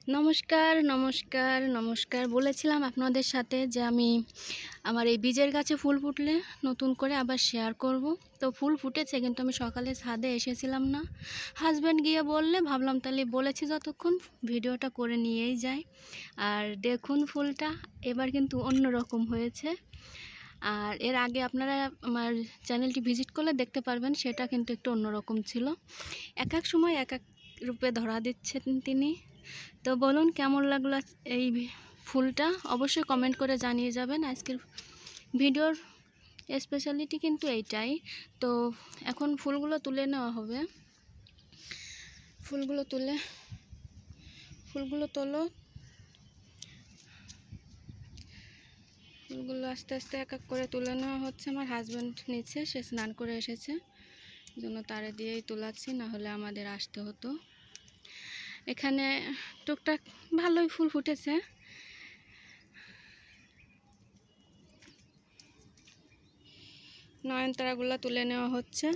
নমস্কার নমস্কার নমস্কার। বলেছিলাম আপনাদের সাথে যে আমি আমার এই বীজের গাছে ফুল ফুটলে নতুন করে আবার শেয়ার করব। তো ফুল ফুটেছে, কিন্তু আমি সকালে ছাদে এসেছিলাম না। হাজব্যান্ড গিয়ে বললে ভাবলাম তাহলে বলেছি যতক্ষণ ভিডিওটা করে নিয়েই যাই। আর দেখুন ফুলটা এবার কিন্তু অন্য রকম হয়েছে। আর এর আগে আপনারা আমার চ্যানেলটি ভিজিট করলে দেখতে পারবেন, সেটা কিন্তু একটু অন্যরকম ছিল। এক এক সময় এক এক রূপে ধরা দিচ্ছেন তিনি। তো বলুন কেমন লাগলো এই ফুলটা, অবশ্যই কমেন্ট করে জানিয়ে যাবেন। আজকের ভিডিওর স্পেশালিটি কিন্তু এইটাই। তো এখন ফুলগুলো তুলে নেওয়া হবে। ফুলগুলো তোলো। ফুলগুলো আস্তে আস্তে এক এক করে তুলে নেওয়া হচ্ছে। আমার হাজব্যান্ড নিচ্ছে, সে স্নান করে এসেছে, জন্য তারে দিয়েই তোলাচ্ছি, না হলে আমাদের আসতে হতো। এখানে টুকটাক ভালোই ফুল ফুটেছে। নয়নতারাগুলো তুলে নেওয়া হচ্ছে।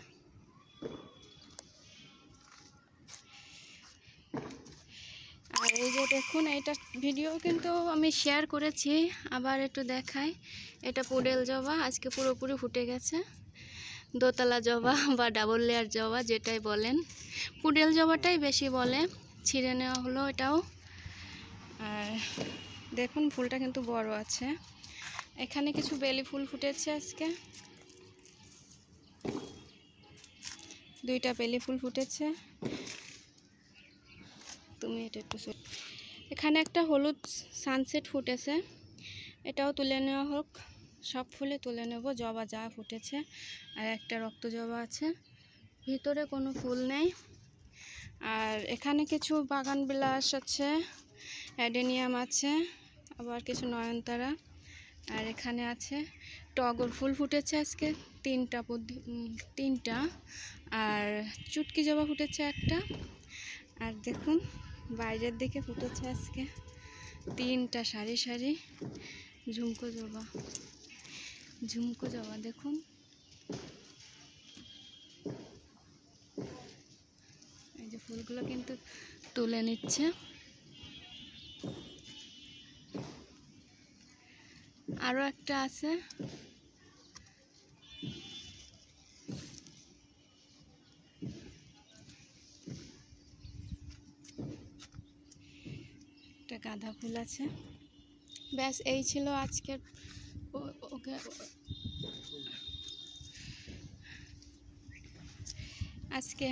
আর এই যে দেখুন, এইটা ভিডিও কিন্তু আমি শেয়ার করেছি, আবার একটু দেখাই। এটা পুডেল জবা, আজকে পুরোপুরি ফুটে গেছে। দোতলা জবা বা ডাবল লেয়ার জবা যেটাই বলেন, পুডেল জবাটাই বেশি বলে। ছিঁড়ে নেওয়া হলো এটাও। আর দেখুন ফুলটা কিন্তু বড় আছে। এখানে কিছু বেলি ফুল ফুটেছে আজকে, দুইটা বেলি ফুল ফুটেছে। তুমি এটা একটু, এখানে একটা হলুদ সানসেট ফুটেছে, এটাও তুলে নেওয়া হোক। সব ফুলে তুলে নেব, জবা যা ফুটেছে। আর একটা রক্ত জবা আছে, ভিতরে কোনো ফুল নেই। আর এখানে কিছু বাগান বিলাস আছে, অ্যাডেনিয়াম আছে, আবার কিছু নয়নতারা। আর এখানে আছে টগর ফুল ফুটেছে আজকে তিনটা। আর চুটকি জবা ফুটেছে একটা। আর দেখুন বাইরের দিকে ফুটেছে আজকে তিনটা সারি সারি ঝুমকো জবা দেখুন। এই যে ফুলগুলো কিন্তু তুলে নিচ্ছে। আরো একটা আছে, একটা গাঁদা ফুল আছে। ব্যাস এই ছিল আজকের। ওকে আজকে